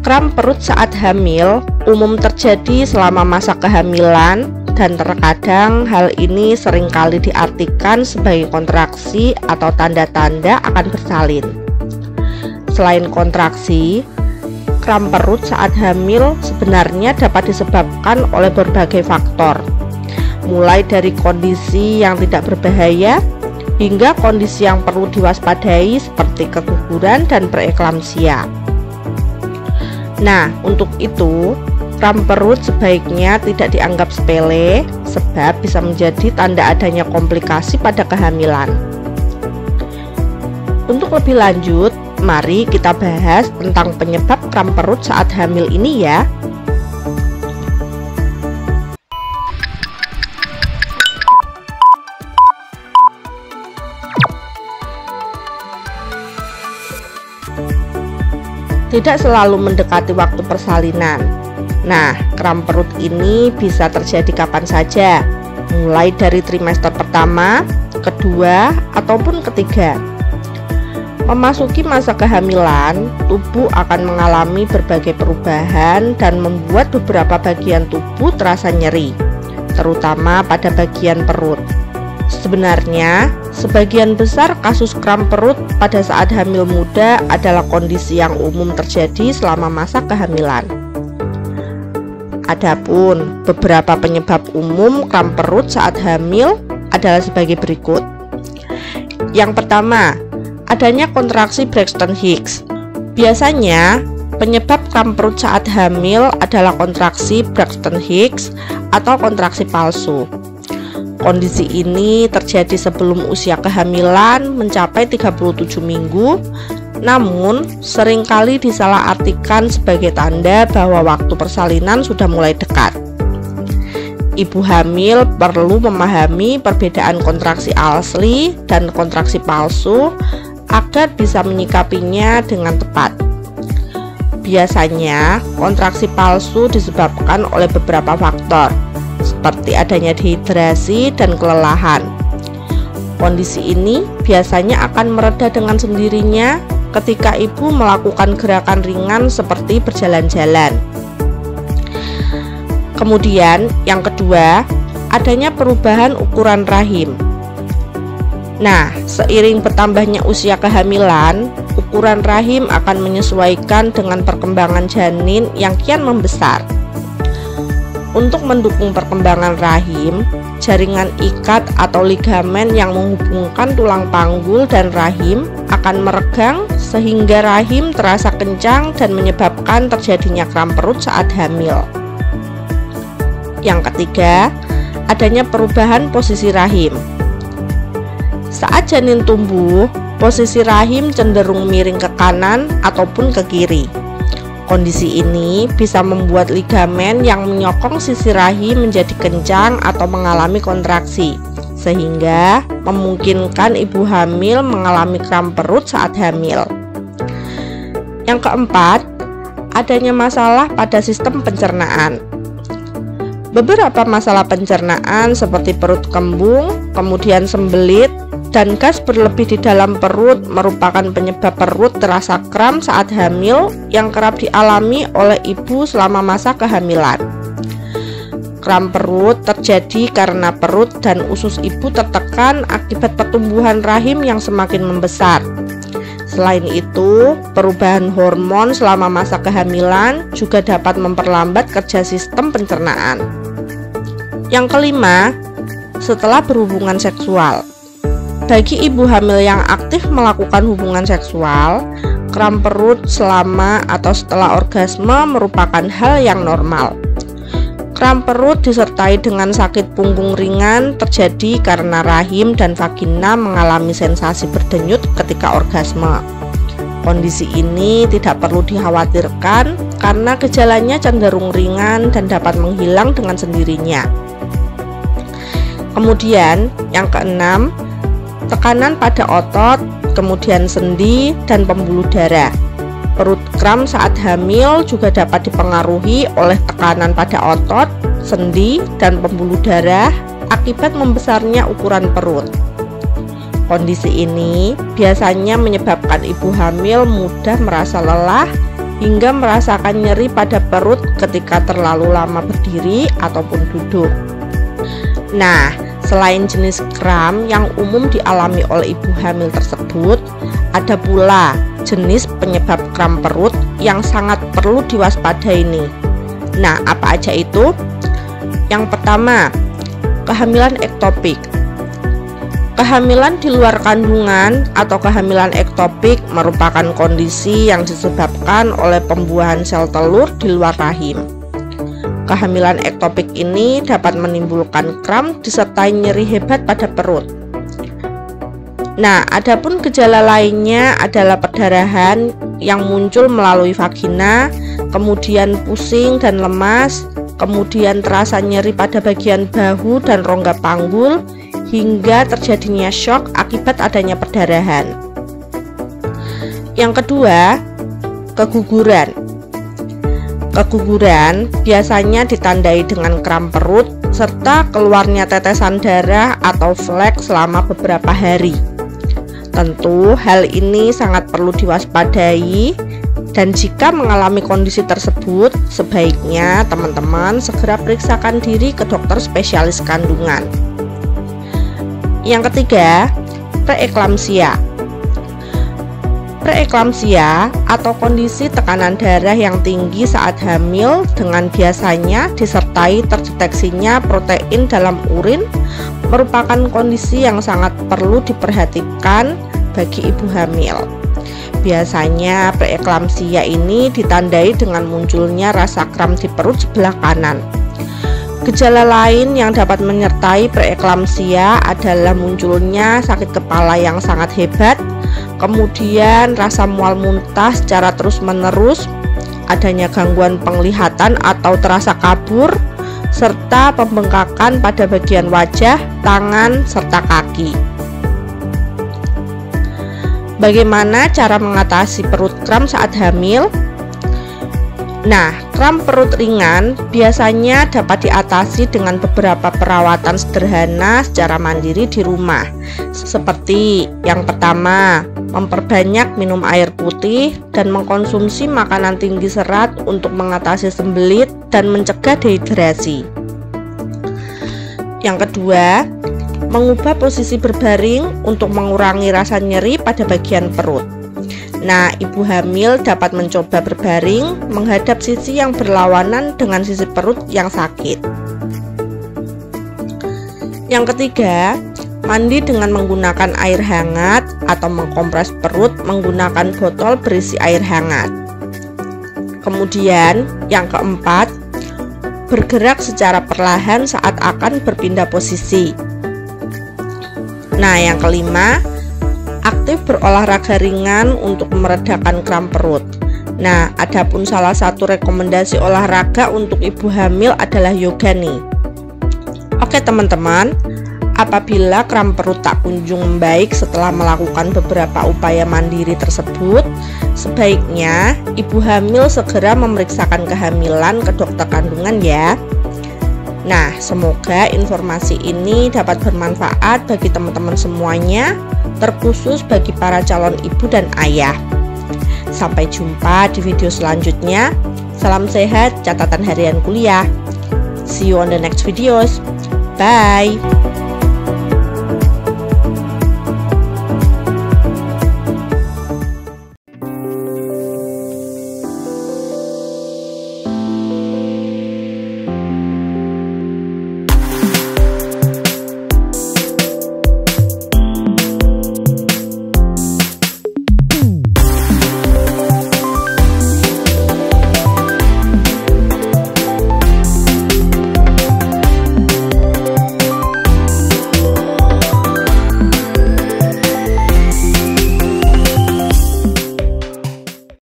Kram perut saat hamil umum terjadi selama masa kehamilan dan terkadang hal ini seringkali diartikan sebagai kontraksi atau tanda-tanda akan bersalin. Selain kontraksi, kram perut saat hamil sebenarnya dapat disebabkan oleh berbagai faktor, mulai dari kondisi yang tidak berbahaya hingga kondisi yang perlu diwaspadai seperti keguguran dan preeklamsia. Nah, untuk itu, kram perut sebaiknya tidak dianggap sepele sebab bisa menjadi tanda adanya komplikasi pada kehamilan. Untuk lebih lanjut, mari kita bahas tentang penyebab kram perut saat hamil ini ya. Tidak selalu mendekati waktu persalinan. Nah, kram perut ini bisa terjadi kapan saja, mulai dari trimester pertama, kedua, ataupun ketiga. Memasuki masa kehamilan, tubuh akan mengalami berbagai perubahan dan membuat beberapa bagian tubuh terasa nyeri, terutama pada bagian perut. Sebenarnya, sebagian besar kasus kram perut pada saat hamil muda adalah kondisi yang umum terjadi selama masa kehamilan. Adapun beberapa penyebab umum kram perut saat hamil adalah sebagai berikut. Yang pertama, adanya kontraksi Braxton Hicks. Biasanya, penyebab kram perut saat hamil adalah kontraksi Braxton Hicks atau kontraksi palsu. Kondisi ini terjadi sebelum usia kehamilan mencapai 37 minggu, namun seringkali disalahartikan sebagai tanda bahwa waktu persalinan sudah mulai dekat. Ibu hamil perlu memahami perbedaan kontraksi asli dan kontraksi palsu agar bisa menyikapinya dengan tepat. Biasanya, kontraksi palsu disebabkan oleh beberapa faktor, seperti adanya dehidrasi dan kelelahan. Kondisi ini biasanya akan mereda dengan sendirinya ketika ibu melakukan gerakan ringan seperti berjalan-jalan. Kemudian, yang kedua, adanya perubahan ukuran rahim. Nah, seiring bertambahnya usia kehamilan, ukuran rahim akan menyesuaikan dengan perkembangan janin yang kian membesar. Untuk mendukung perkembangan rahim, jaringan ikat atau ligamen yang menghubungkan tulang panggul dan rahim akan meregang sehingga rahim terasa kencang dan menyebabkan terjadinya kram perut saat hamil. Yang ketiga, adanya perubahan posisi rahim. Saat janin tumbuh, posisi rahim cenderung miring ke kanan ataupun ke kiri. Kondisi ini bisa membuat ligamen yang menyokong sisi rahim menjadi kencang atau mengalami kontraksi, sehingga memungkinkan ibu hamil mengalami kram perut saat hamil. Yang keempat, adanya masalah pada sistem pencernaan. Beberapa masalah pencernaan seperti perut kembung, kemudian sembelit, dan gas berlebih di dalam perut merupakan penyebab perut terasa kram saat hamil yang kerap dialami oleh ibu selama masa kehamilan. Kram perut terjadi karena perut dan usus ibu tertekan akibat pertumbuhan rahim yang semakin membesar. Selain itu, perubahan hormon selama masa kehamilan juga dapat memperlambat kerja sistem pencernaan. Yang kelima, setelah berhubungan seksual. Bagi ibu hamil yang aktif melakukan hubungan seksual, kram perut selama atau setelah orgasme merupakan hal yang normal. Kram perut disertai dengan sakit punggung ringan terjadi karena rahim dan vagina mengalami sensasi berdenyut ketika orgasme. Kondisi ini tidak perlu dikhawatirkan karena gejalanya cenderung ringan dan dapat menghilang dengan sendirinya. Kemudian, yang keenam, tekanan pada otot, kemudian sendi, dan pembuluh darah. Perut kram saat hamil juga dapat dipengaruhi oleh tekanan pada otot, sendi, dan pembuluh darah akibat membesarnya ukuran perut. Kondisi ini biasanya menyebabkan ibu hamil mudah merasa lelah hingga merasakan nyeri pada perut ketika terlalu lama berdiri ataupun duduk. Nah, selain jenis kram yang umum dialami oleh ibu hamil tersebut, ada pula jenis penyebab kram perut yang sangat perlu diwaspadai nih. Nah, apa aja itu? Yang pertama, kehamilan ektopik. Kehamilan di luar kandungan atau kehamilan ektopik merupakan kondisi yang disebabkan oleh pembuahan sel telur di luar rahim. Kehamilan ektopik ini dapat menimbulkan kram disertai nyeri hebat pada perut. Nah, adapun gejala lainnya adalah perdarahan yang muncul melalui vagina, kemudian pusing dan lemas, kemudian terasa nyeri pada bagian bahu dan rongga panggul, hingga terjadinya shock akibat adanya perdarahan. Yang kedua, keguguran. Keguguran biasanya ditandai dengan kram perut serta keluarnya tetesan darah atau flek selama beberapa hari. Tentu hal ini sangat perlu diwaspadai, dan jika mengalami kondisi tersebut, sebaiknya teman-teman segera periksakan diri ke dokter spesialis kandungan. Yang ketiga, preeklamsia. Preeklamsia atau kondisi tekanan darah yang tinggi saat hamil dengan biasanya disertai terdeteksinya protein dalam urin merupakan kondisi yang sangat perlu diperhatikan bagi ibu hamil. Biasanya preeklamsia ini ditandai dengan munculnya rasa kram di perut sebelah kanan. Gejala lain yang dapat menyertai preeklamsia adalah munculnya sakit kepala yang sangat hebat, kemudian rasa mual muntah secara terus-menerus, adanya gangguan penglihatan atau terasa kabur, serta pembengkakan pada bagian wajah, tangan, serta kaki. Bagaimana cara mengatasi perut kram saat hamil? Nah, kram perut ringan biasanya dapat diatasi dengan beberapa perawatan sederhana secara mandiri di rumah. Seperti yang pertama, memperbanyak minum air putih dan mengkonsumsi makanan tinggi serat untuk mengatasi sembelit dan mencegah dehidrasi. Yang kedua, mengubah posisi berbaring untuk mengurangi rasa nyeri pada bagian perut. Nah, ibu hamil dapat mencoba berbaring menghadap sisi yang berlawanan dengan sisi perut yang sakit. Yang ketiga, mandi dengan menggunakan air hangat atau mengkompres perut menggunakan botol berisi air hangat. Kemudian, yang keempat, bergerak secara perlahan saat akan berpindah posisi. Nah, yang kelima, aktif berolahraga ringan untuk meredakan kram perut. Nah, adapun salah satu rekomendasi olahraga untuk ibu hamil adalah yoga nih. Oke teman-teman, apabila kram perut tak kunjung membaik setelah melakukan beberapa upaya mandiri tersebut, sebaiknya ibu hamil segera memeriksakan kehamilan ke dokter kandungan ya. Nah, semoga informasi ini dapat bermanfaat bagi teman-teman semuanya, terkhusus bagi para calon ibu dan ayah. Sampai jumpa di video selanjutnya. Salam sehat, catatan harian kuliah. See you on the next videos. Bye.